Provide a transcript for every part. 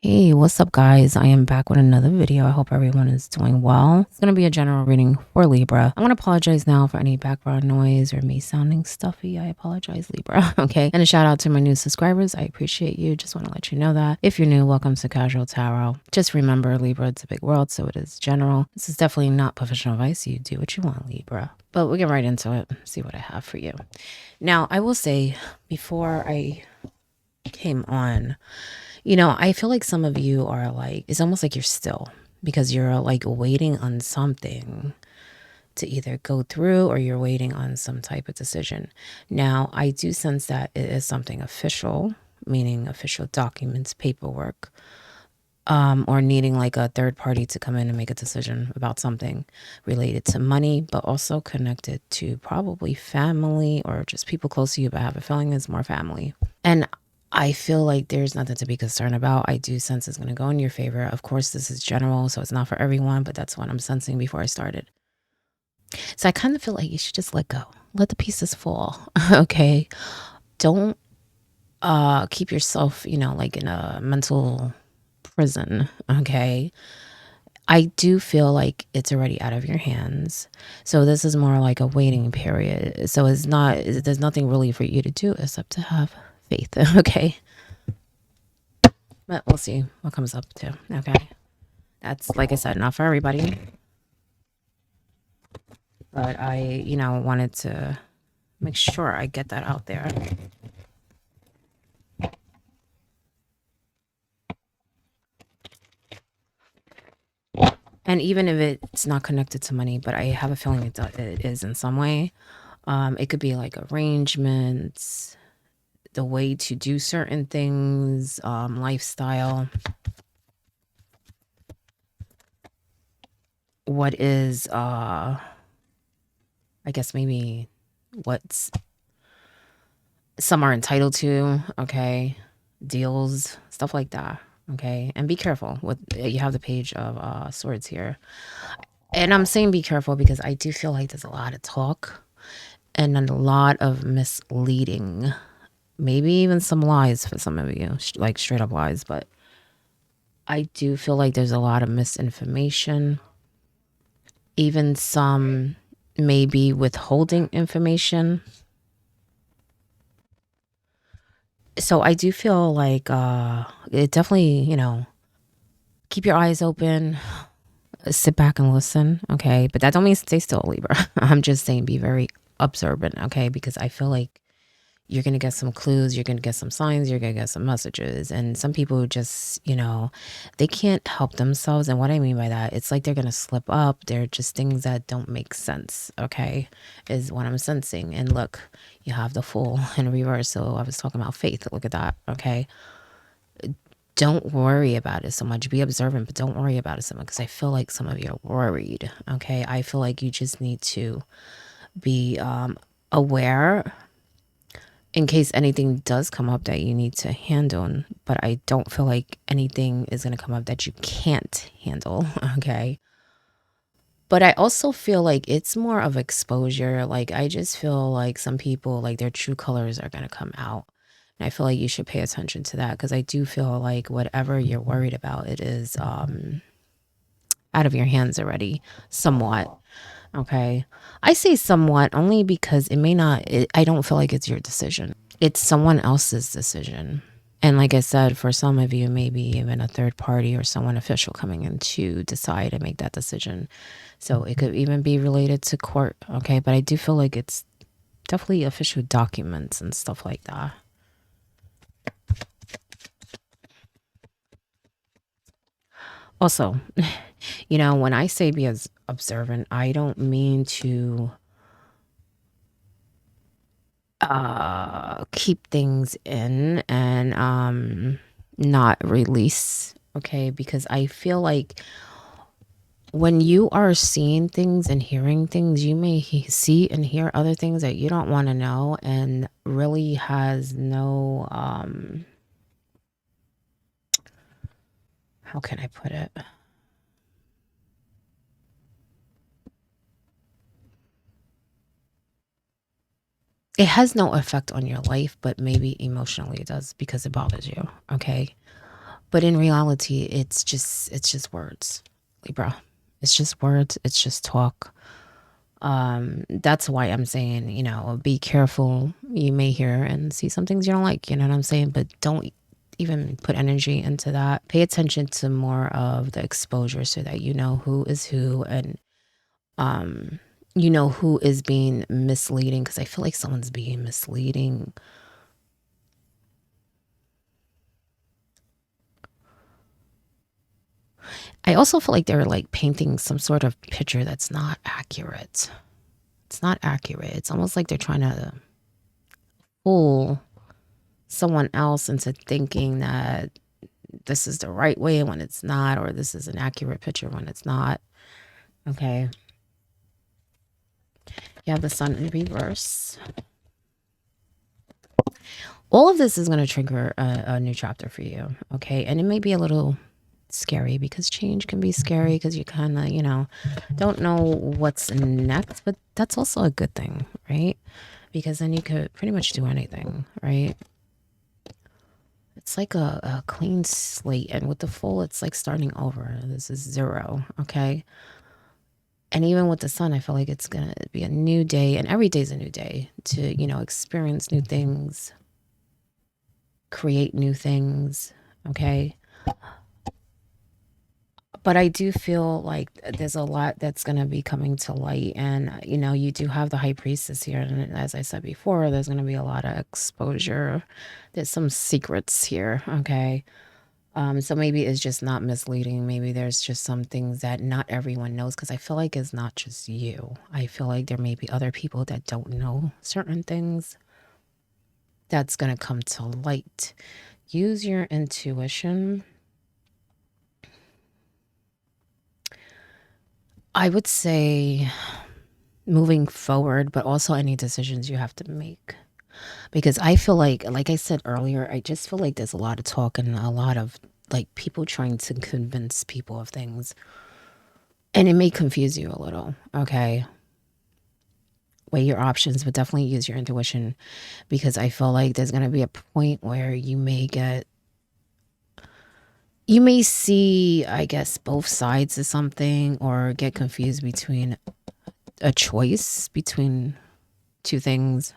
Hey, what's up, guys? I am back with another video. I hope everyone is doing well. It's going to be a general reading for Libra. I'm going to apologize now for any background noise or me sounding stuffy. I apologize, Libra. Okay. And a shout out to my new subscribers. I appreciate you. Just want to let you know that. If you're new, welcome to Casual Tarot. Just remember, Libra, it's a big world, so it is general. This is definitely not professional advice. You do what you want, Libra. But we'll get right into it. See what I have for you. Now, I will say, before I came on, I feel like some of you are like, it's almost like you're still because you're like waiting on something to either go through or you're waiting on some type of decision. Now, I do sense that it is something official, meaning official documents, paperwork, or needing like a third party to come in and make a decision about something related to money, but also connected to probably family or just people close to you. But I have a feeling it's more family. And I feel like there's nothing to be concerned about. I do sense it's going to go in your favor. Of course, this is general, so it's not for everyone, but that's what I'm sensing before I started. So I kind of feel like you should just let go. Let the pieces fall. Okay. Don't keep yourself, like in a mental prison. Okay. I do feel like it's already out of your hands. So this is more like a waiting period. So there's nothing really for you to do except to have faith. Okay. But we'll see what comes up too. Okay. That's, like I said, not for everybody. But I, wanted to make sure I get that out there. And even if it's not connected to money, but I have a feeling it is in some way. It could be like arrangements, the way to do certain things, lifestyle. What is, I guess maybe what's some are entitled to, okay, deals, stuff like that, okay. And be careful with, you have the page of swords here, and I'm saying be careful because I do feel like there's a lot of talk and a lot of misleading, maybe even some lies for some of you, like straight up lies. But I do feel like there's a lot of misinformation, even some maybe withholding information. So I do feel like it definitely, keep your eyes open, sit back and listen, okay? But that don't mean stay still, Libra. I'm just saying be very observant, okay? Because I feel like you're going to get some clues, you're going to get some signs, you're going to get some messages. And some people just, they can't help themselves. And what I mean by that, it's like they're going to slip up. They're just things that don't make sense, okay? Is what I'm sensing. And look, you have the Fool in reverse. So I was talking about faith. Look at that, okay? Don't worry about it so much. Be observant, but don't worry about it so much, because I feel like some of you are worried, okay? I feel like you just need to be aware in case anything does come up that you need to handle. But I don't feel like anything is going to come up that you can't handle, okay? But I also feel like it's more of exposure. Like, I just feel like some people, like, their true colors are going to come out. And I feel like you should pay attention to that, because I do feel like whatever you're worried about, it is out of your hands already, somewhat. Okay. I say somewhat only because it may not, I don't feel like it's your decision. It's someone else's decision. And like I said, for some of you, maybe even a third party or someone official coming in to decide and make that decision. So it could even be related to court. Okay. But I do feel like it's definitely official documents and stuff like that. Also, when I say be as observant, I don't mean to keep things in and not release, okay? Because I feel like when you are seeing things and hearing things, you may see and hear other things that you don't want to know, and really has no how can I put it? It has no effect on your life, but maybe emotionally it does because it bothers you, okay? But in reality, it's just words, Libra. It's just words. It's just talk. That's why I'm saying, be careful. You may hear and see some things you don't like, you know what I'm saying? But don't even put energy into that. Pay attention to more of the exposure so that you know who is who, and who is being misleading, because I feel like someone's being misleading. I also feel like they're like painting some sort of picture that's not accurate. It's not accurate. It's almost like they're trying to fool someone else into thinking that this is the right way when it's not, or this is an accurate picture when it's not. Okay. You have the sun in reverse. All of this is going to trigger a new chapter for you. Okay. And it may be a little scary, because change can be scary, because you kind of, don't know what's next. But that's also a good thing, right? Because then you could pretty much do anything, right? It's like a clean slate. And with the full, it's like starting over. This is 0. Okay. And even with the sun, I feel like it's going to be a new day. And every day's a new day to, experience new things, create new things. Okay. But I do feel like there's a lot that's going to be coming to light. And, you do have the high priestess here. And as I said before, there's going to be a lot of exposure. There's some secrets here. Okay. So maybe it's just not misleading. Maybe there's just some things that not everyone knows, because I feel like it's not just you. I feel like there may be other people that don't know certain things. That's going to come to light. Use your intuition. I would say moving forward, but also any decisions you have to make. Because I feel like I said earlier, I just feel like there's a lot of talk and a lot of like people trying to convince people of things. And it may confuse you a little, okay? Weigh your options, but definitely use your intuition, because I feel like there's going to be a point where you may see, I guess, both sides of something, or get confused between a choice between two things,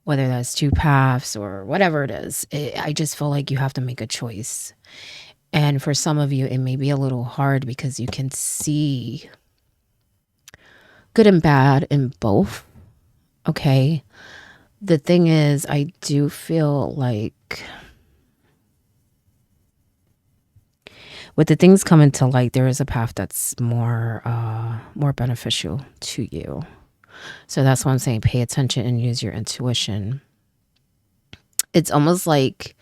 whether that's two paths or whatever it is. I just feel like you have to make a choice. And for some of you, it may be a little hard, because you can see good and bad in both. Okay. The thing is, I do feel like with the things coming to light, there is a path that's more beneficial to you. So that's why I'm saying pay attention and use your intuition. It's almost like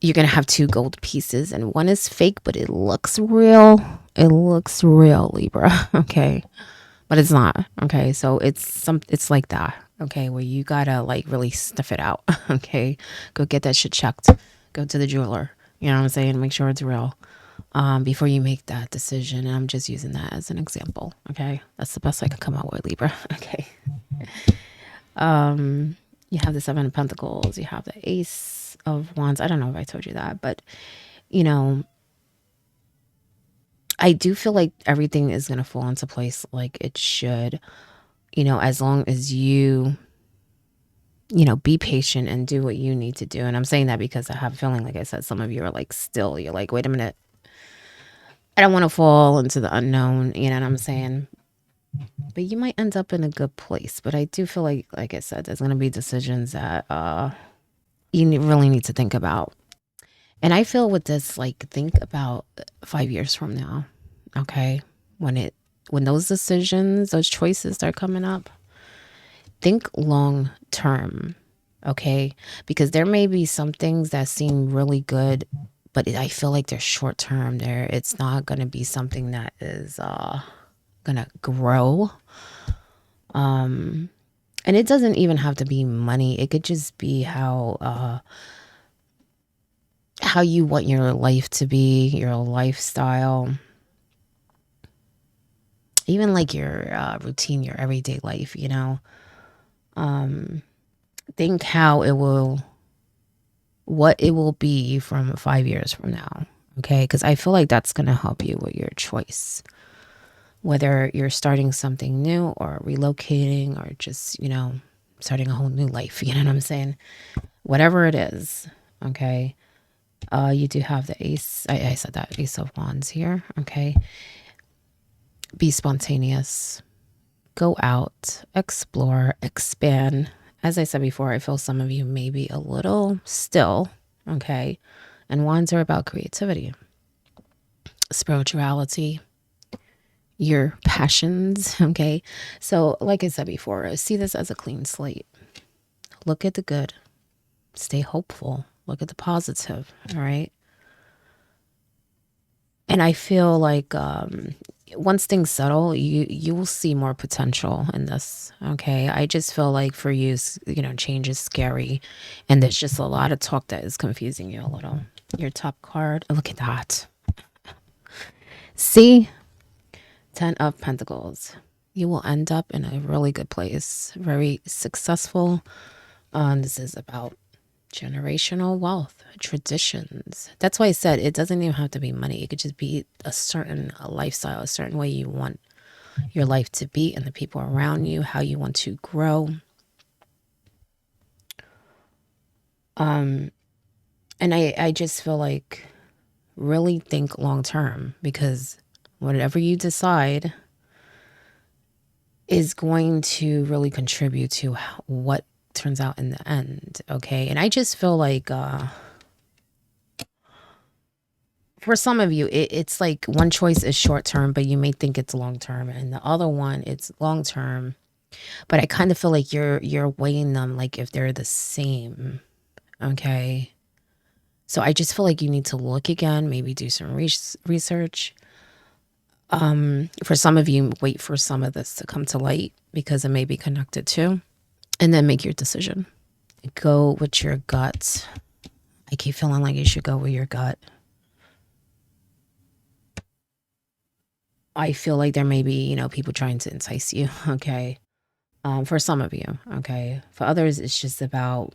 you're going to have two gold pieces, and one is fake, but it looks real. It looks real, Libra. Okay. But it's not. Okay. So it's like that. Okay. Where you gotta like really sniff it out. Okay. Go get that shit checked. Go to the jeweler. You know what I'm saying? Make sure it's real. Before you make that decision. And I'm just using that as an example. Okay. That's the best I could come out with, Libra. Okay. You have the 7 of Pentacles. You have the Ace of Wands. I don't know if I told you that, but I do feel like everything is going to fall into place like it should, as long as you, be patient and do what you need to do. And I'm saying that because I have a feeling, like I said, some of you are like, still, you're like, wait a minute. I don't want to fall into the unknown. You know what I'm saying? But you might end up in a good place. But I do feel like I said, there's going to be decisions that you really need to think about. And I feel with this, like, think about 5 years from now, okay? When those decisions, those choices start coming up, think long term, okay? Because there may be some things that seem really good, but I feel like they're short term. It's not going to be something that is going to grow. And it doesn't even have to be money. It could just be how you want your life to be, your lifestyle, even like your routine, your everyday life, Think how it will what it will be from 5 years from now. Okay. Because I feel like that's going to help you with your choice, whether you're starting something new or relocating or just, starting a whole new life. You know what I'm saying? Whatever it is. Okay. You do have the ace. I said that ace of wands here. Okay. Be spontaneous. Go out, explore, expand. As I said before, I feel some of you may be a little still. Okay. And wands are about creativity, spirituality, your passions. Okay. So, like I said before, see this as a clean slate. Look at the good, stay hopeful, look at the positive. All right. And I feel like once things settle, you will see more potential in this. Okay. I just feel like for you, change is scary. And there's just a lot of talk that is confusing you a little. Your top card, look at that. See? 10 of Pentacles. You will end up in a really good place. Very successful. This is about generational wealth, traditions. That's why I said it doesn't even have to be money. It could just be a certain lifestyle, a certain way you want your life to be and the people around you, how you want to grow. And I just feel like really think long term, because whatever you decide is going to really contribute to what turns out in the end. Okay. And I just feel like for some of you, it's like one choice is short term, but you may think it's long term, and the other one it's long term. But I kind of feel like you're weighing them like if they're the same. Okay. So I just feel like you need to look again, maybe do some research. For some of you, wait for some of this to come to light because it may be connected to, and then make your decision. Go with your gut. I keep feeling like you should go with your gut. I feel like there may be, people trying to entice you. Okay. For some of you. Okay. For others, it's just about,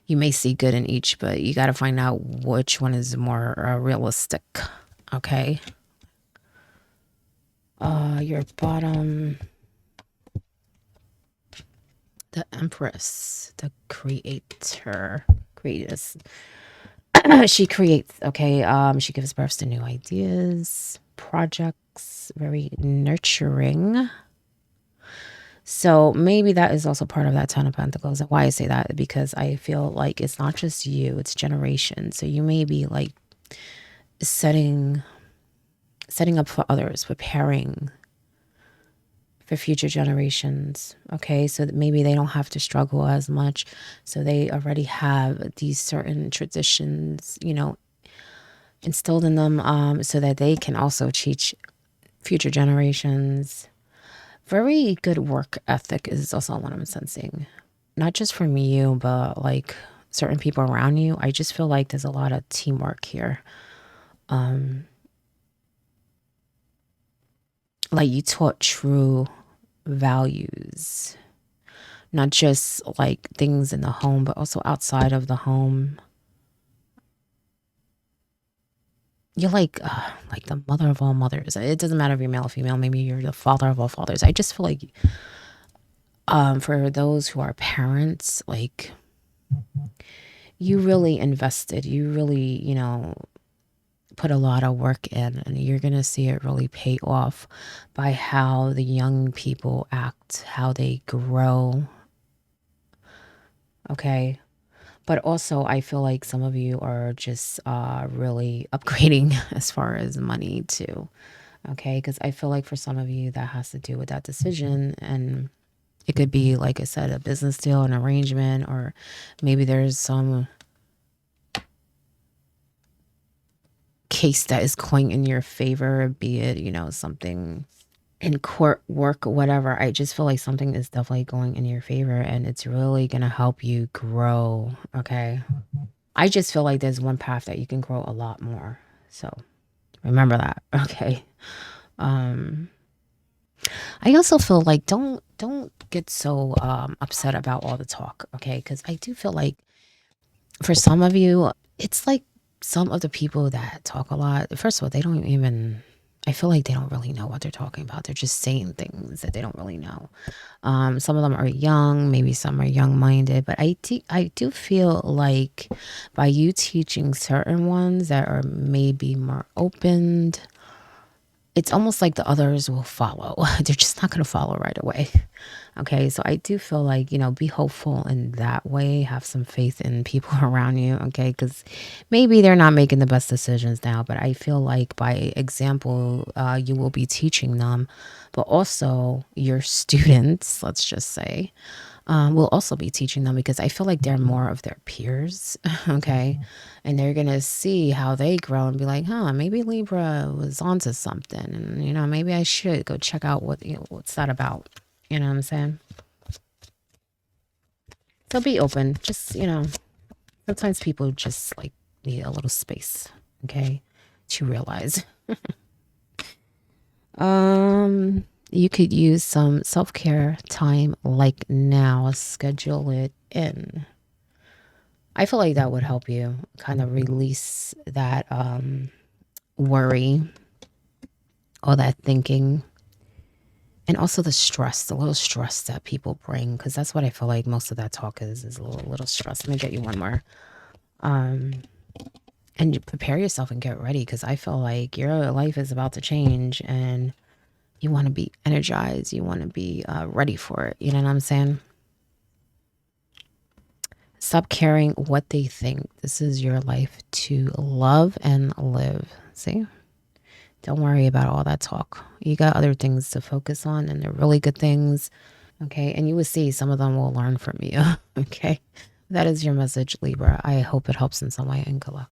you may see good in each, but you got to find out which one is more realistic. Okay. Your bottom, the Empress, the creatress. She creates. Okay. She gives birth to new ideas, projects, very nurturing. So maybe that is also part of that 10 of Pentacles. And why I say that, because I feel like it's not just you, it's generations. So you may be like setting up for others, preparing for future generations. Okay, so that maybe they don't have to struggle as much. So they already have these certain traditions, instilled in them, so that they can also teach future generations. Very good work ethic is also what I'm sensing. Not just from you, but like certain people around you. I just feel like there's a lot of teamwork here. Like you taught true values, not just like things in the home, but also outside of the home. You're like the mother of all mothers. It doesn't matter if you're male or female. Maybe you're the father of all fathers. I just feel like for those who are parents, like you really invested. You really, put a lot of work in, and you're going to see it really pay off by how the young people act, how they grow. Okay. But also, I feel like some of you are just really upgrading as far as money too. Okay. Because I feel like for some of you, that has to do with that decision. And it could be, like I said, a business deal, an arrangement, or maybe there's some case that is going in your favor, be it, something in court, work, whatever. I just feel like something is definitely going in your favor, and it's really going to help you grow. Okay. I just feel like there's one path that you can grow a lot more. So remember that. Okay. I also feel like don't get so upset about all the talk. Okay. Because I do feel like For some of you, it's like some of the people that talk a lot. First of all, they don't even. I feel like they don't really know what they're talking about. They're just saying things that they don't really know. Some of them are young, maybe some are young minded, but I do feel like by you teaching certain ones that are maybe more opened, it's almost like the others will follow. They're just not going to follow right away. Okay. So I do feel like, be hopeful in that way. Have some faith in people around you. Okay. Because maybe they're not making the best decisions now, but I feel like by example, you will be teaching them, but also your students, let's just say, will also be teaching them because I feel like they're more of their peers, okay? And they're gonna see how they grow and be like, huh, maybe Libra was onto something, and maybe I should go check out what's that about. You know what I'm saying? So be open. Just sometimes people just like need a little space, okay, to realize. You could use some self care time like now. Schedule it in. I feel like that would help you kind of release that worry, all that thinking, and also the stress, the little stress that people bring, because that's what I feel like most of that talk is a little stress. Let me get you one more. Um, and you prepare yourself and get ready, because I feel like your life is about to change, and you want to be energized. You want to be ready for it. You know what I'm saying? Stop caring what they think. This is your life to love and live. See? Don't worry about all that talk. You got other things to focus on, and they're really good things. Okay. And you will see some of them will learn from you. Okay. That is your message, Libra. I hope it helps in some way, and good luck.